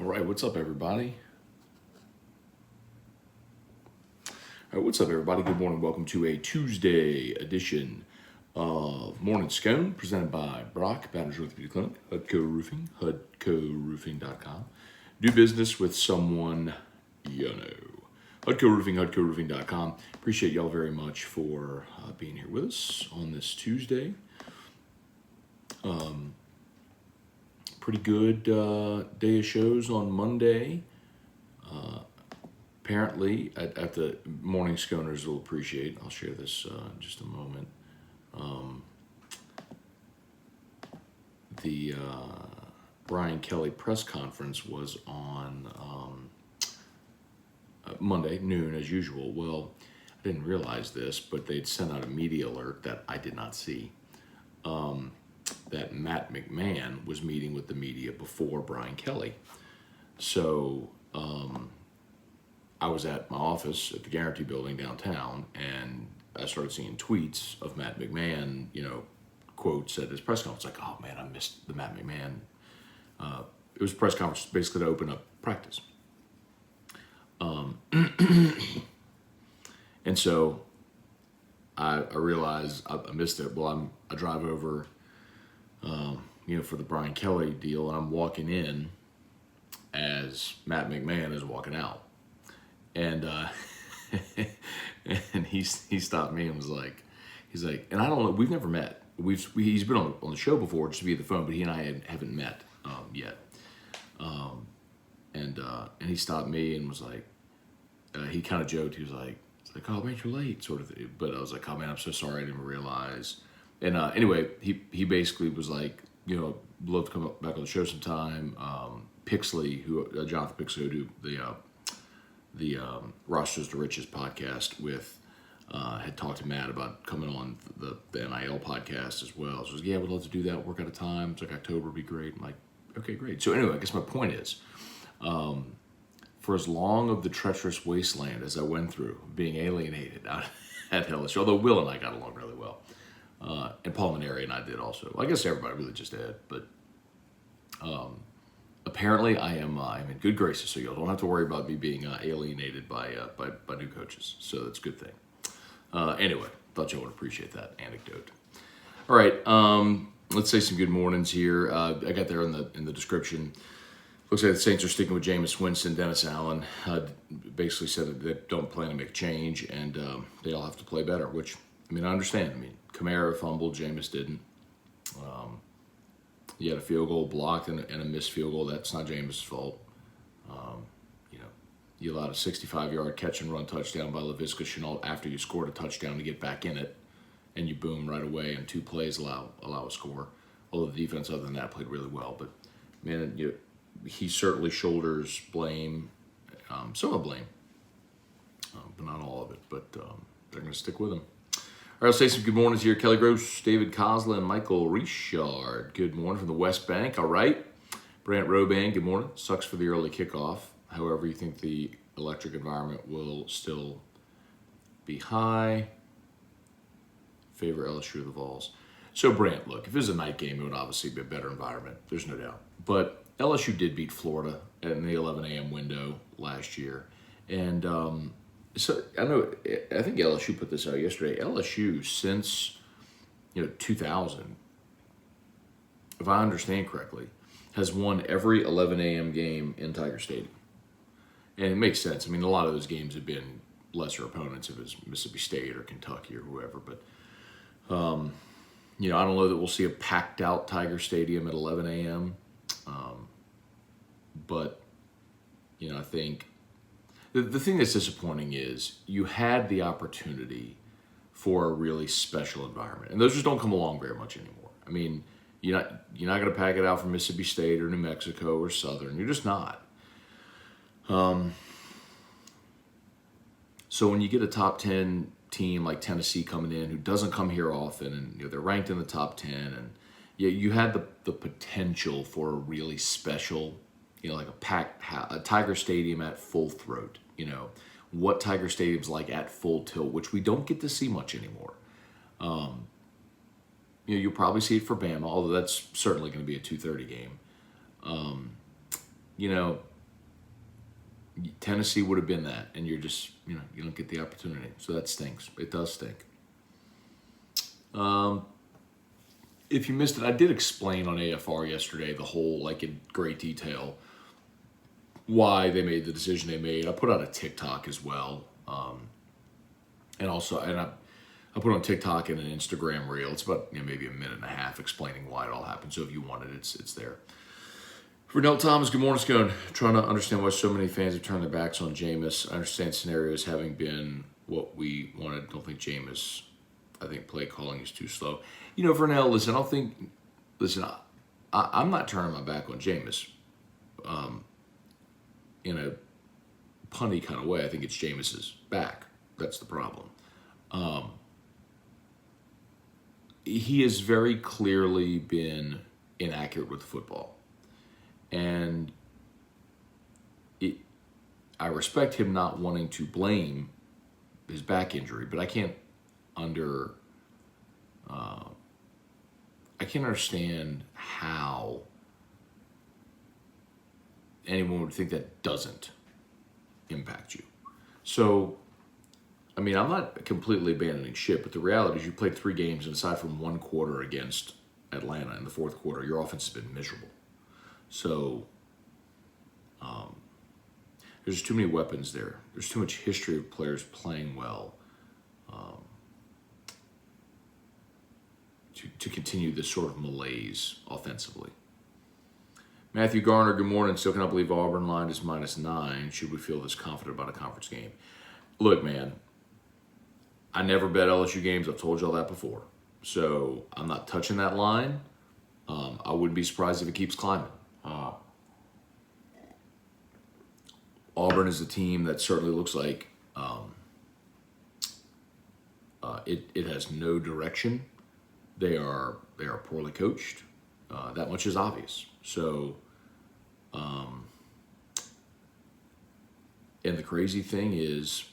All right, what's up, everybody? What's up, everybody? Good morning. Welcome to a Tuesday edition of Morning Scone, presented by Brock, Batters Orthopedic Clinic, Hudco Roofing, HudcoRoofing.com. Do business with someone you know. Hudco Roofing, HudcoRoofing.com. Appreciate y'all very much for being here with us on this Tuesday. Pretty good day of shows on Monday. Apparently, at the morning sconers will appreciate. I'll share this in just a moment. The Brian Kelly press conference was on Monday noon as usual. Well, I didn't realize this, but they'd sent out a media alert that I did not see. That Matt McMahon was meeting with the media before Brian Kelly. So I was at my office at the Guarantee Building downtown, and I started seeing tweets of Matt McMahon, quotes at his press conference, like, oh man, I missed the Matt McMahon. It was a press conference basically to open up practice. And so I realized I missed it. Well, I drive over, for the Brian Kelly deal, and I'm walking in as Matt McMahon is walking out. And and he stopped me and was like, and I don't know, we've never met. He's been on the show before just via the phone, but he and I haven't met yet. And he stopped me and was like, he kind of joked. He was like, oh man, you're late, sort of thing. But I was like, oh man, I'm so sorry, I didn't realize. And anyway, he basically was like, love to come back on the show sometime. Pixley, Jonathan Pixley, who do the Rosters to Riches podcast with, had talked to Matt about coming on the NIL podcast as well. So yeah, we'd love to do that, work out a time. It's like October would be great. I'm like, okay, great. So anyway, I guess my point is, for as long of the treacherous wasteland as I went through, being alienated out at LSU, although Will and I got along really well, and Paul Maneri and I did also. Well, I guess everybody really just did, but apparently I am in good graces, so y'all don't have to worry about me being alienated by new coaches. So that's a good thing. Anyway, thought y'all would appreciate that anecdote. All right, let's say some good mornings here. I got there in the description. Looks like the Saints are sticking with Jameis Winston. Dennis Allen basically said that they don't plan to make a change, and they all have to play better, which, I understand. Kamara fumbled, Jameis didn't. You had a field goal blocked and a missed field goal. That's not Jameis' fault. You allowed a 65-yard catch and run touchdown by Laviska Shenault after you scored a touchdown to get back in it, and you boom right away, and 2 plays allow a score. Although the defense, other than that, played really well. But man, he certainly shoulders blame, some of blame, but not all of it. But they're going to stick with him. All right, I'll say some good mornings here. Kelly Gross, David Kozla, and Michael Richard. Good morning from the West Bank. All right. Brant Roban, good morning. Sucks for the early kickoff. However, you think the electric environment will still be high. Favor LSU or the Vols. So, Brant, look, if it was a night game, it would obviously be a better environment. There's no doubt. But LSU did beat Florida in the 11 a.m. window last year. And so I think LSU put this out yesterday. LSU, since 2000, if I understand correctly, has won every 11 a.m. game in Tiger Stadium. And it makes sense. A lot of those games have been lesser opponents, if it was Mississippi State or Kentucky or whoever. But, I don't know that we'll see a packed out Tiger Stadium at 11 a.m. But, I think the thing that's disappointing is you had the opportunity for a really special environment. And those just don't come along very much anymore. You're not going to pack it out from Mississippi State or New Mexico or Southern. You're just not. So when you get a top 10 team like Tennessee coming in, who doesn't come here often, and they're ranked in the top 10, and you had the potential for a really special, like a Tiger Stadium at full throat. What Tiger Stadium's like at full tilt, which we don't get to see much anymore. You'll probably see it for Bama, although that's certainly going to be a 2:30 game. you know, Tennessee would have been that, and you're just, you don't get the opportunity. So that stinks. It does stink. If you missed it, I did explain on AFR yesterday the whole, like in great detail, why they made the decision they made. I put out a TikTok as well, and I put on TikTok and an Instagram reel. It's about maybe a minute and a half explaining why it all happened. So if you want it, it's there. Renell Thomas, good morning, Scone. Trying to understand why so many fans have turned their backs on Jameis. I understand scenarios having been what we wanted. Don't think Jameis. I think play calling is too slow. Vernell, listen, I'm not turning my back on Jameis in a punny kind of way. I think it's Jameis's back. That's the problem. He has very clearly been inaccurate with football. And I respect him not wanting to blame his back injury, but I can't understand how anyone would think that doesn't impact you. So, I'm not completely abandoning ship, but the reality is you played 3 games, and aside from 1 quarter against Atlanta in the 4th quarter, your offense has been miserable. So, there's too many weapons there. There's too much history of players playing well to continue this sort of malaise offensively. Matthew Garner, good morning. Still cannot believe Auburn line is -9. Should we feel this confident about a conference game? Look, man, I never bet LSU games. I've told y'all that before. So I'm not touching that line. I wouldn't be surprised if it keeps climbing. Auburn is a team that certainly looks like it has no direction. They are poorly coached. That much is obvious. So, and the crazy thing is,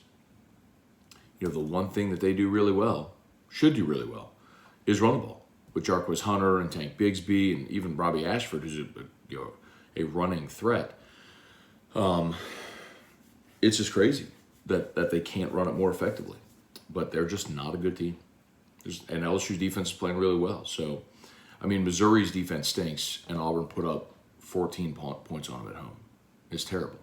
the one thing that they do really well, should do really well, is run the ball. With Jarquez Hunter and Tank Bigsby and even Robbie Ashford, who's a running threat. It's just crazy that they can't run it more effectively. But they're just not a good team. And LSU's defense is playing really well. So, Missouri's defense stinks, and Auburn put up 14 points on them at home. It's terrible.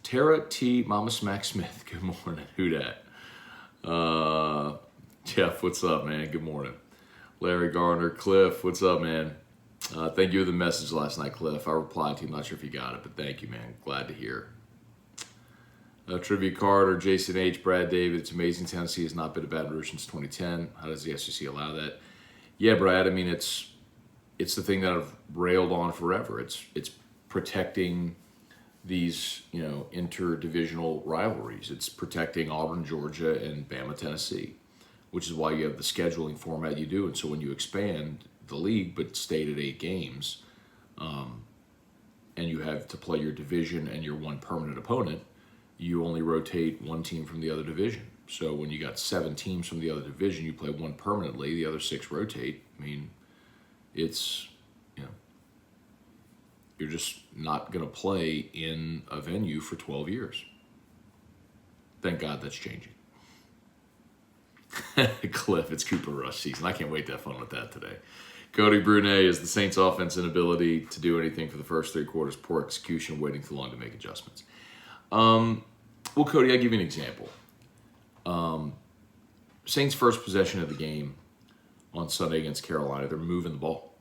Tara T. Mama Smack Smith, good morning. Who dat? Jeff, what's up, man? Good morning. Larry Garner, Cliff, what's up, man? Thank you for the message last night, Cliff. I replied to you. I'm not sure if you got it, but thank you, man. Glad to hear. Trivia Carter, Jason H., Brad David. It's amazing Tennessee has not been a Baton Rouge since 2010. How does the SEC allow that? Yeah, Brad. It's the thing that I've railed on forever. It's protecting these interdivisional rivalries. It's protecting Auburn, Georgia, and Bama, Tennessee, which is why you have the scheduling format you do. And so when you expand the league, but stayed at 8 games, and you have to play your division and your one permanent opponent, you only rotate one team from the other division. So when you got 7 teams from the other division, you play one permanently, the other 6 rotate. It's, you're just not going to play in a venue for 12 years. Thank God that's changing. Cliff, it's Cooper Rush season. I can't wait to have fun with that today. Cody Brunet is the Saints' offense inability to do anything for the first 3 quarters, poor execution, waiting too long to make adjustments. Well, Cody, I'll give you an example. Saints' first possession of the game on Sunday against Carolina, they're moving the ball.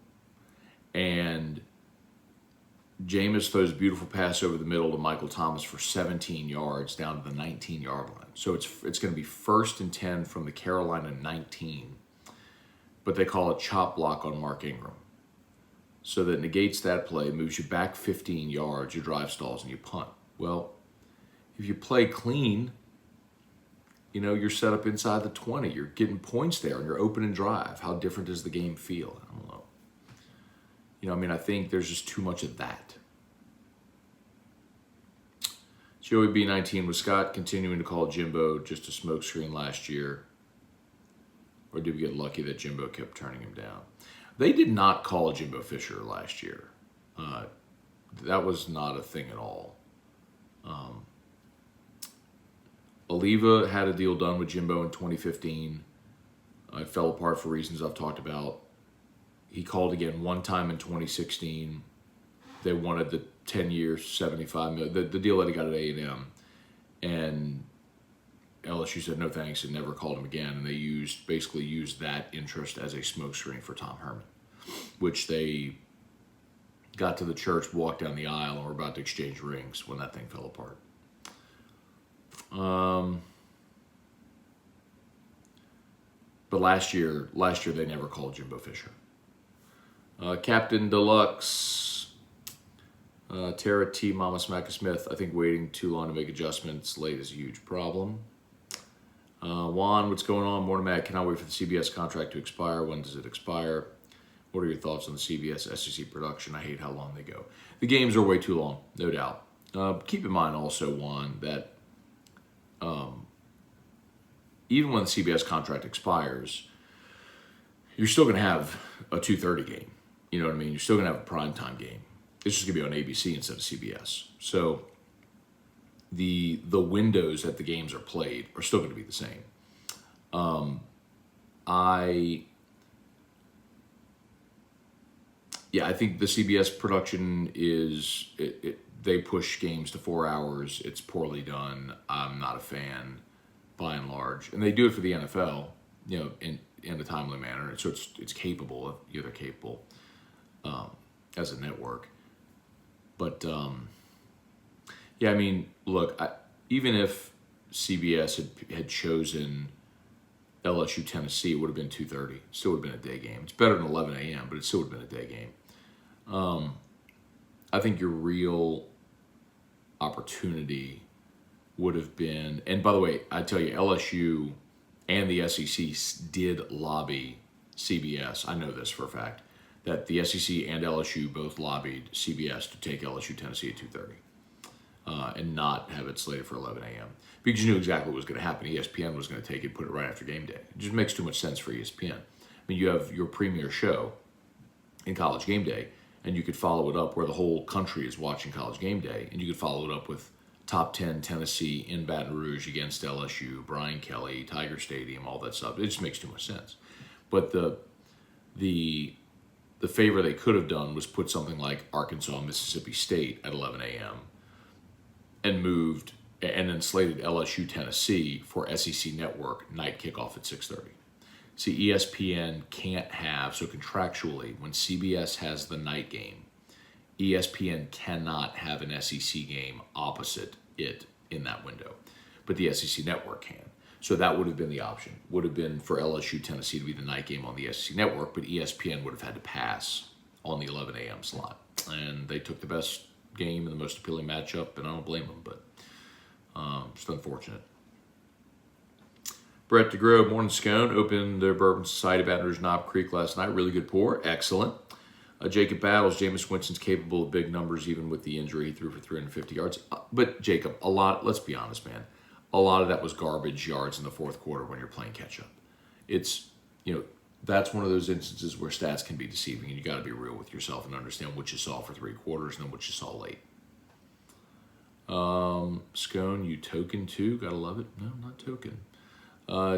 And Jameis throws a beautiful pass over the middle to Michael Thomas for 17 yards down to the 19-yard line. So it's going to be 1st and 10 from the Carolina 19, but they call it chop block on Mark Ingram. So that negates that play, moves you back 15 yards, your drive stalls, and you punt. Well, if you play clean, you're set up inside the 20. You're getting points there, and you're open and drive. How different does the game feel? I don't know. I think there's just too much of that. Joey B19, was Scott continuing to call Jimbo just a smokescreen last year? Or did we get lucky that Jimbo kept turning him down? They did not call Jimbo Fisher last year. That was not a thing at all. Oliva had a deal done with Jimbo in 2015. It fell apart for reasons I've talked about. He called again one time in 2016. They wanted the 10 years, $75 million, the deal that he got at A&M. And LSU said no thanks and never called him again. And they basically used that interest as a smokescreen for Tom Herman, which they got to the church, walked down the aisle, and were about to exchange rings when that thing fell apart. But last year they never called Jimbo Fisher. Captain Deluxe, Tara T. Mama Smacka Smith. I think waiting too long to make adjustments late is a huge problem. Juan, what's going on? Morning, Matt. Cannot wait for the CBS contract to expire. When does it expire? What are your thoughts on the CBS SEC production? I hate how long they go. The games are way too long, no doubt. Keep in mind also, Juan, that even when the CBS contract expires, you're still going to have a 2:30 game. You know what I mean? You're still going to have a primetime game. It's just going to be on ABC instead of CBS. So the windows that the games are played are still going to be the same. I think the CBS production is they push games to 4 hours. It's poorly done. I'm not a fan by and large, and they do it for the NFL, in a timely manner. So it's capable. They're capable as a network. But look, even if CBS had chosen LSU Tennessee, it would have been 2:30. Still would have been a day game. It's better than 11 a.m., but it still would have been a day game. I think your real opportunity would have been, and by the way, I tell you, LSU and the SEC did lobby CBS. I know this for a fact, that the SEC and LSU both lobbied CBS to take LSU Tennessee at 2:30 and not have it slated for 11 a.m. because you knew exactly what was going to happen. ESPN was going to take it, put it right after game day. It just makes too much sense for ESPN. I mean, you have your premier show in College Game Day, and you could follow it up where the whole country is watching College Game Day, and you could follow it up with top 10 Tennessee in Baton Rouge against LSU, Brian Kelly, Tiger Stadium, all that stuff. It just makes too much sense. But the favor they could have done was put something like Arkansas, Mississippi State at 11 a.m. and then slated LSU Tennessee for SEC Network night kickoff at 6:30. See, ESPN can't have, so contractually, when CBS has the night game, ESPN cannot have an SEC game opposite it in that window. But the SEC Network can. So that would have been the option. Would have been for LSU Tennessee to be the night game on the SEC Network, but ESPN would have had to pass on the 11 a.m. slot. And they took the best game and the most appealing matchup, and I don't blame them, but just unfortunate. Brett DeGrow, morning Scone, opened their Bourbon Society Baton Rouge Knob Creek last night. Really good pour. Excellent. Jacob Battles, Jameis Winston's capable of big numbers even with the injury. He threw for 350 yards. But Jacob, let's be honest, man. A lot of that was garbage yards in the fourth quarter when you're playing catch-up. It's, that's one of those instances where stats can be deceiving, and you got to be real with yourself and understand what you saw for 3 quarters and then what you saw late. Scone, you token too? Gotta love it. No, not token.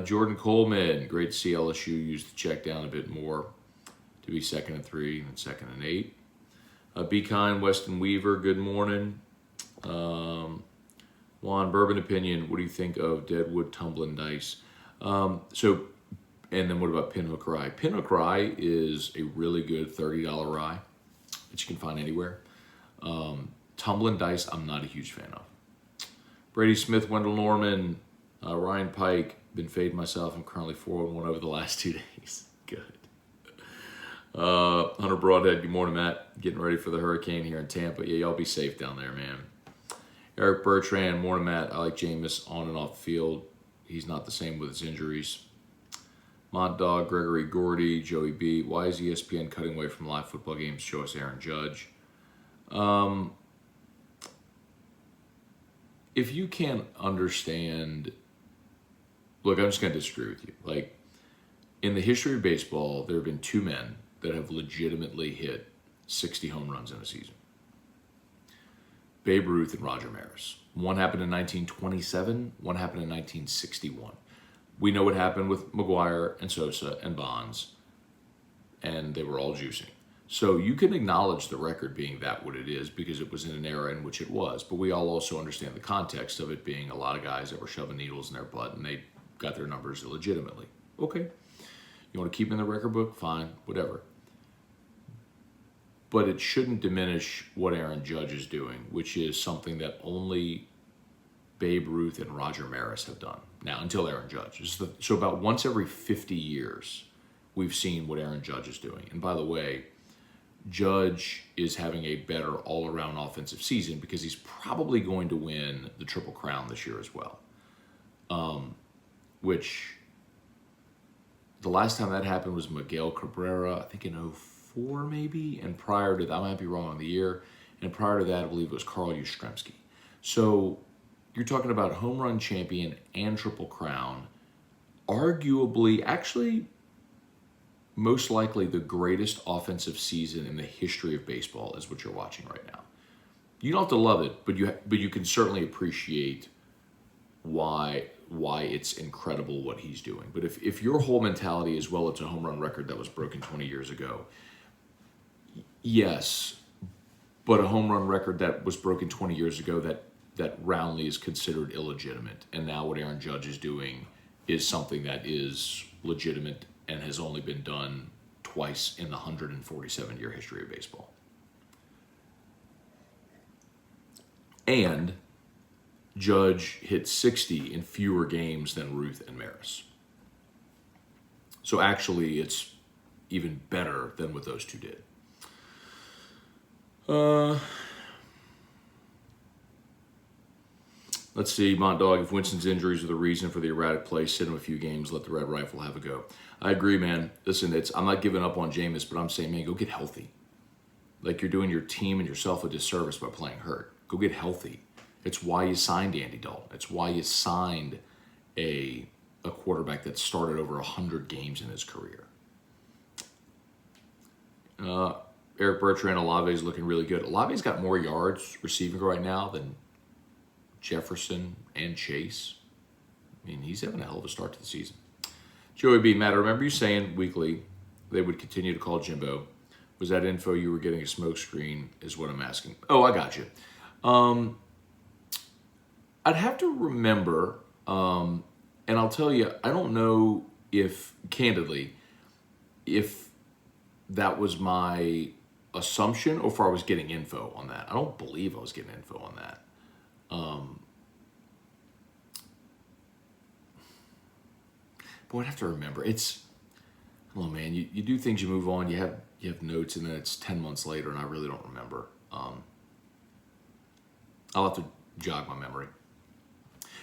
Jordan Coleman, great to see LSU use the check down a bit more to be 2nd and 3 and 2nd and 8. Be kind, Weston Weaver, good morning. Juan, Bourbon Opinion, what do you think of Deadwood Tumbling Dice? And then what about Pinhook Rye? Pinhook Rye is a really good $30 rye that you can find anywhere. Tumbling Dice, I'm not a huge fan of. Brady Smith, Wendell Norman, Ryan Pike, been fading myself. I'm currently 4-1 over the last 2 days. Good. Hunter Broadhead, good morning, Matt. Getting ready for the hurricane here in Tampa. Yeah, y'all be safe down there, man. Eric Bertrand, morning, Matt. I like Jameis on and off the field. He's not the same with his injuries. Mod Dog, Gregory Gordy, Joey B. Why is ESPN cutting away from live football games? Show us Aaron Judge. If you can't understand, look, I'm just going to disagree with you. Like, in the history of baseball, there have been 2 men that have legitimately hit 60 home runs in a season. Babe Ruth and Roger Maris. One happened in 1927, one happened in 1961. We know what happened with McGuire and Sosa and Bonds, and they were all juicing. So you can acknowledge the record being that what it is because it was in an era in which it was. But we all also understand the context of it being a lot of guys that were shoving needles in their butt and they got their numbers illegitimately. Okay. You want to keep in the record book? Fine, whatever. But it shouldn't diminish what Aaron Judge is doing, which is something that only Babe Ruth and Roger Maris have done. Now, until Aaron Judge. So about once every 50 years, we've seen what Aaron Judge is doing. And by the way, Judge is having a better all-around offensive season because he's probably going to win the Triple Crown this year as well. Which the last time that happened was Miguel Cabrera, I think in 04 maybe, and prior to that, I might be wrong on the year, and prior to that, I believe it was Carl Yastrzemski. So you're talking about home run champion and Triple Crown, arguably, actually, most likely the greatest offensive season in the history of baseball is what you're watching right now. You don't have to love it, but you can certainly appreciate why it's incredible what he's doing. But if your whole mentality is, well, it's a home run record that was broken 20 years ago, yes, but a home run record that was broken 20 years ago that roundly is considered illegitimate. And now what Aaron Judge is doing is something that is legitimate and has only been done twice in the 147-year history of baseball. And Judge hit 60 in fewer games than Ruth and Maris. So actually, it's even better than what those two did. Let's see, Mont Dog, if Winston's injuries are the reason for the erratic play, sit him a few games, let the Red Rifle have a go. I agree, man. Listen, I'm not giving up on Jameis, but I'm saying, man, go get healthy. Like you're doing your team and yourself a disservice by playing hurt. Go get healthy. It's why you signed Andy Dalton. It's why you signed a quarterback that started over 100 games in his career. Eric Bertrand, Olave's looking really good. Olave's got more yards receiving right now than Jefferson and Chase. I mean, he's having a hell of a start to the season. Joey B. Matt, I remember you saying weekly they would continue to call Jimbo. Was that info you were getting a smoke screen is what I'm asking. Oh, I got you. I'd have to remember, and I'll tell you, I don't know if, candidly, if that was my assumption or if I was getting info on that. I don't believe I was getting info on that. But I'd have to remember. It's, I don't know, man. You do things, you move on, you have notes, and then it's 10 months later, and I really don't remember. I'll have to jog my memory.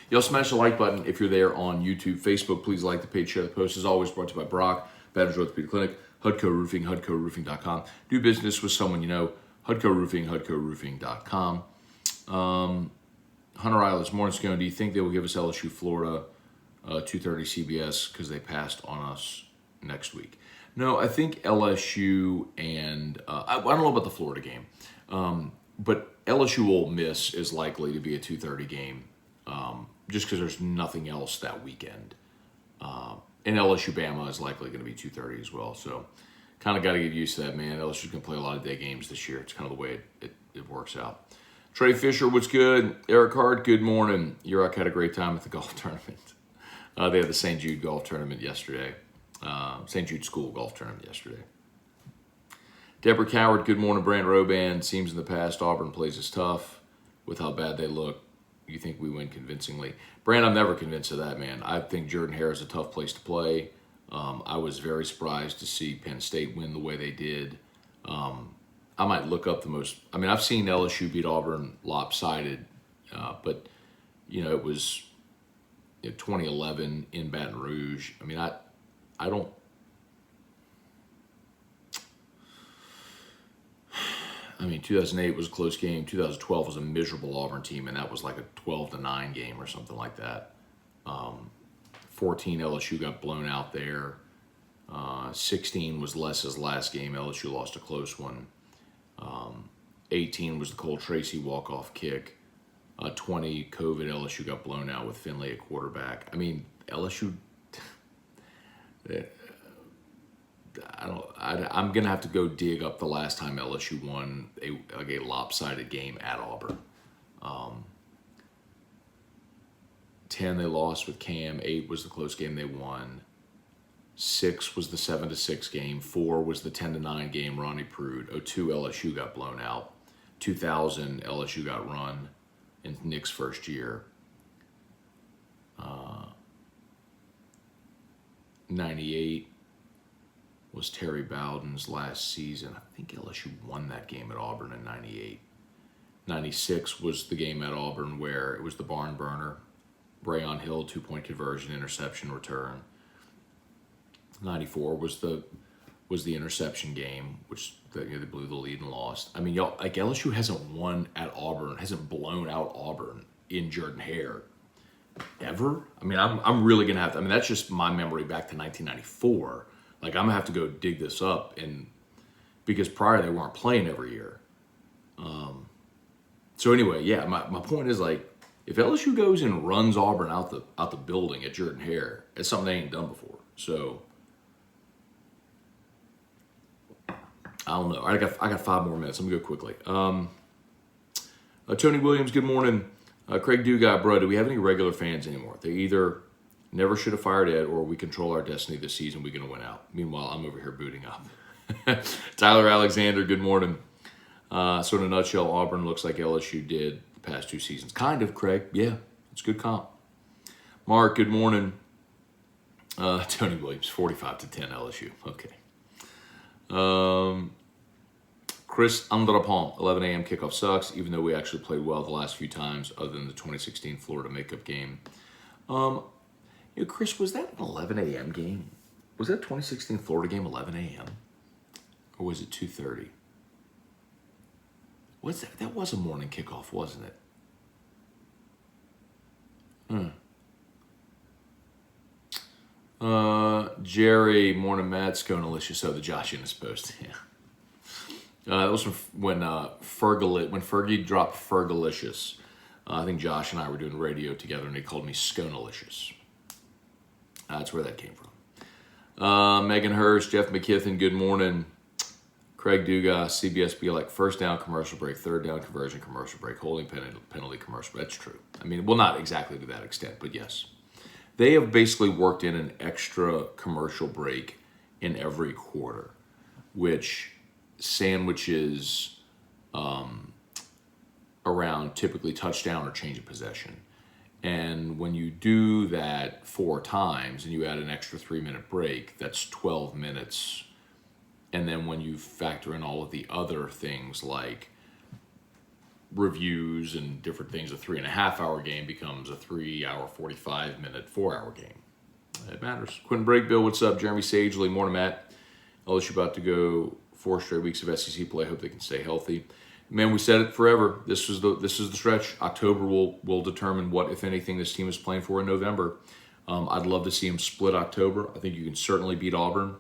Y'all smash the like button if you're there on YouTube. Facebook, please like the page, share the post. As always, brought to you by Brock, Baton Rouge Orthopedic Clinic, Hudco Roofing, HudcoRoofing.com. Do business with someone you know, Hudco Roofing, HudcoRoofing.com. Hunter Isles, Morning Scone, do you think they will give us LSU Florida 2:30 CBS because they passed on us next week? No, I think LSU and I don't know about the Florida game, but LSU Ole Miss is likely to be a 2:30 game just because there's nothing else that weekend. And LSU Bama is likely going to be 2:30 as well. So kind of got to get used to that, man. LSU's going to play a lot of day games this year. It's kind of the way it works out. Trey Fisher, what's good? Eric Hart, good morning. Yurok had a great time at the golf tournament. They had the St. Jude golf tournament yesterday. St. Jude School golf tournament yesterday. Deborah Coward, good morning. Brant Roban, seems in the past Auburn plays us tough with how bad they look. You think we win convincingly? Brant, I'm never convinced of that, man. I think Jordan-Hare is a tough place to play. I was very surprised to see Penn State win the way they did. I might look up the most. I mean, I've seen LSU beat Auburn lopsided, but it was 2011 in Baton Rouge. I mean, I don't. I mean, 2008 was a close game. 2012 was a miserable Auburn team, and that was like a 12-9 game or something like that. 14 LSU got blown out there. 16 was Les's last game. LSU lost a close one. 18 was the Cole Tracy walk-off kick. 20, COVID, LSU got blown out with Finley at quarterback. I mean, LSU, I'm going to have to go dig up the last time LSU won a lopsided game at Auburn. 10, they lost with Cam. 8 was the close game they won. 6 was the 7-6 game. 4 was the 10-9 game, Ronnie Prude. 02, LSU got blown out. 2000, LSU got run in Nick's first year. 98 was Terry Bowden's last season. I think LSU won that game at Auburn in 98. 96 was the game at Auburn where it was the barn burner. Brayon Hill, 2-point conversion, interception return. 94 was the interception game, which they blew the lead and lost. I mean, y'all, like LSU hasn't won at Auburn, hasn't blown out Auburn in Jordan-Hare ever. I mean, I'm really gonna have to. I mean, that's just my memory back to 1994. Like, I'm gonna have to go dig this up, and because prior they weren't playing every year. So anyway, yeah, my point is, like, if LSU goes and runs Auburn out the building at Jordan-Hare, it's something they ain't done before. So I don't know. I got 5 more minutes. Let me go quickly. Tony Williams, good morning. Craig Dugai, bro, do we have any regular fans anymore? They either never should have fired Ed, or we control our destiny this season. We're going to win out. Meanwhile, I'm over here booting up. Tyler Alexander, good morning. So in a nutshell, Auburn looks like LSU did the past 2 seasons. Kind of, Craig. Yeah, it's good comp. Mark, good morning. Tony Williams, 45-10 LSU. Okay. Chris Andrapon, 11 a.m. kickoff sucks, even though we actually played well the last few times, other than the 2016 Florida makeup game. Chris, was that an 11 a.m. game? Was that 2016 Florida game 11 a.m.? Or was it 2:30? What's that? That was a morning kickoff, wasn't it? Jerry, morning, Matt, Scone, Alicia, so the Josh Innes post. Yeah. That was when Fergie dropped Fergalicious. I think Josh and I were doing radio together, and he called me Sconalicious. That's where that came from. Megan Hurst, Jeff McKithen, good morning. Craig Dugas, CBS be like first down commercial break, third down conversion commercial break, holding penalty commercial break. That's true. I mean, well, not exactly to that extent, but yes. They have basically worked in an extra commercial break in every quarter, which sandwiches around typically touchdown or change of possession. And when you do that 4 times and you add an extra 3-minute break, that's 12 minutes. And then when you factor in all of the other things like reviews and different things, a 3.5-hour game becomes a 3-hour, 45-minute, 4-hour game. It matters. Quentin Breakbill, what's up? Jeremy Sagely, morning, Matt. LSU about to go 4 straight weeks of SEC play. I hope they can stay healthy. Man, we said it forever. This is the stretch. October will determine what, if anything, this team is playing for in November. I'd love to see them split October. I think you can certainly beat Auburn.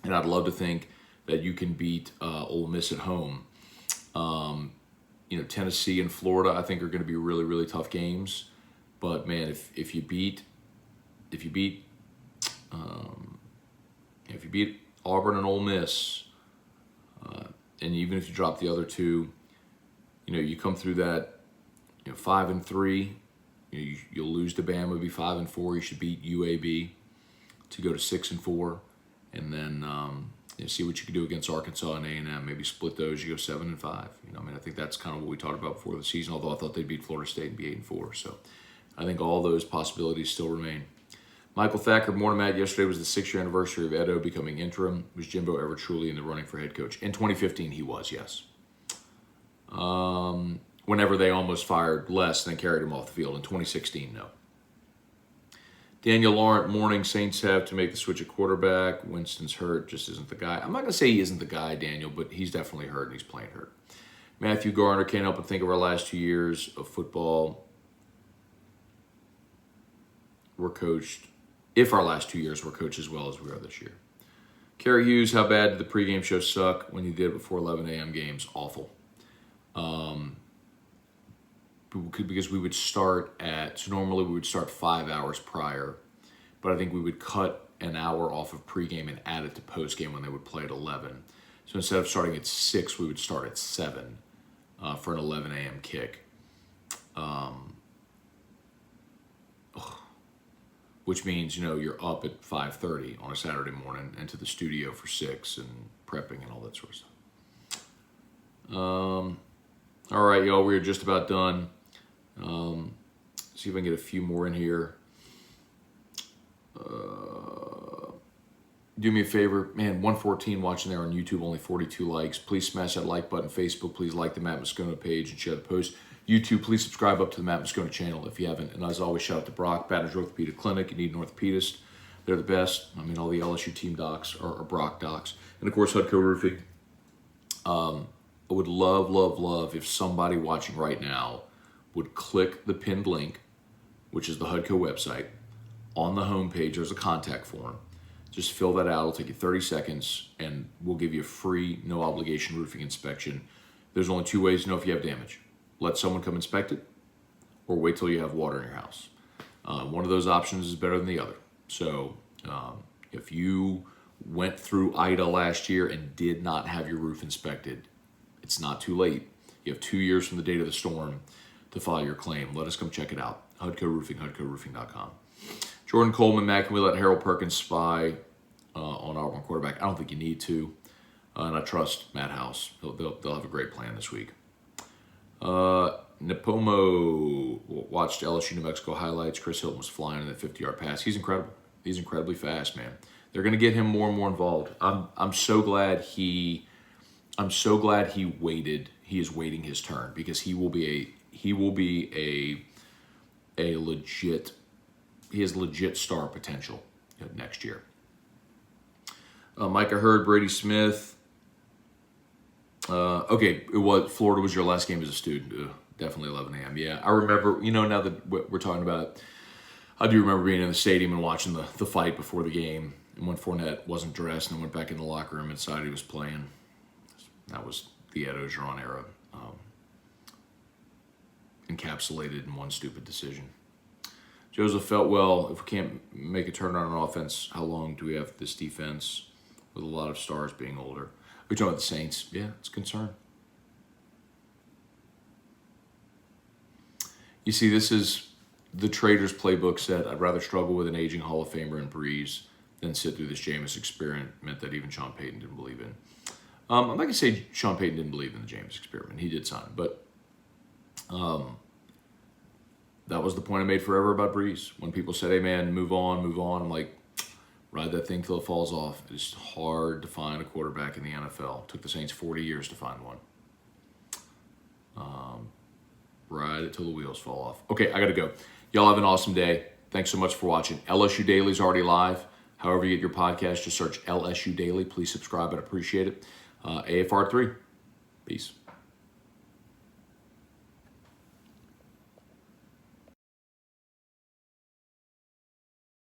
And I'd love to think that you can beat Ole Miss at home. Tennessee and Florida, I think, are going to be really, really tough games. But man, if you beat Auburn and Ole Miss, and even if you drop the other 2, you come through that, 5-3. You'll lose to Bama, be 5-4. You should beat UAB to go to 6-4. And then see what you can do against Arkansas and A&M. Maybe split those. You go 7-5. I think that's kind of what we talked about before the season. Although I thought they'd beat Florida State and be 8-4. So I think all those possibilities still remain. Michael Thacker, morning, Matt. Yesterday was the 6-year anniversary of Edo becoming interim. Was Jimbo ever truly in the running for head coach? In 2015, he was. Yes. Whenever they almost fired Les and then carried him off the field. In 2016, no. Daniel Laurent, morning. Saints have to make the switch at quarterback. Winston's hurt, just isn't the guy. I'm not going to say he isn't the guy, Daniel, but he's definitely hurt and he's playing hurt. Matthew Garner, can't help but think of our last 2 years of football were coached. If our last 2 years were coached as well as we are this year. Kerry Hughes, how bad did the pregame show suck when you did it before 11 a.m. games? Awful. Because we would start so normally we would start 5 hours prior, but I think we would cut an hour off of pregame and add it to postgame when they would play at 11. So instead of starting at 6, we would start at 7 for an 11 a.m. kick. Which means, you're up at 5:30 on a Saturday morning and to the studio for 6 and prepping and all that sort of stuff. All right, y'all, we're just about done. See if I can get a few more in here. Do me a favor, man, 114 watching there on YouTube, only 42 likes. Please smash that like button. Facebook, please like the Matt Moscona page and share the post. YouTube, please subscribe up to the Matt Moscona channel if you haven't. And as always, shout out to Brock, Baton Rouge Orthopedic Clinic. You need an orthopedist. They're the best. I mean, all the LSU team docs are Brock docs. And of course, Hudco Roofing. I would love if somebody watching right now would click the pinned link, which is the Hudco website. On the homepage, there's a contact form. Just fill that out. It'll take you 30 seconds, and we'll give you a free, no obligation roofing inspection. There's only 2 ways to know if you have damage. Let someone come inspect it, or wait till you have water in your house. One of those options is better than the other. So if you went through Ida last year and did not have your roof inspected, it's not too late. You have 2 years from the date of the storm to file your claim. Let us come check it out. Hudco Roofing, HudcoRoofing.com. Jordan Coleman, Matt, can we let Harold Perkins spy on Auburn quarterback? I don't think you need to. And I trust Matt House. They'll have a great plan this week. Nepomo watched LSU New Mexico highlights. Chris Hilton was flying in that 50-yard pass. He's incredible. He's incredibly fast, man. They're going to get him more and more involved. I'm so glad he waited. He is waiting his turn because he has legit star potential next year. Mike, I heard Brady Smith. Okay, Florida was your last game as a student. Definitely 11 a.m. Yeah, I remember, now that we're talking about it, I do remember being in the stadium and watching the fight before the game. And when Fournette wasn't dressed and went back in the locker room and decided he was playing. That was the Ed Ogeron era. Encapsulated in one stupid decision. Joseph felt, well, if we can't make a turnaround on offense, how long do we have this defense with a lot of stars being older? We're talking about the Saints. Yeah, it's a concern. You see, this is the Trader's playbook said, I'd rather struggle with an aging Hall of Famer in Breeze than sit through this Jameis experiment that even Sean Payton didn't believe in. I'm not going to say Sean Payton didn't believe in the Jameis experiment. He did sign it, but that was the point I made forever about Breeze. When people said, hey, man, move on, I'm like, ride that thing till it falls off. It's hard to find a quarterback in the NFL. It took the Saints 40 years to find one. Ride it till the wheels fall off. Okay, I got to go. Y'all have an awesome day. Thanks so much for watching. LSU Daily is already live. However you get your podcast, just search LSU Daily. Please subscribe. I'd appreciate it. AFR3. Peace.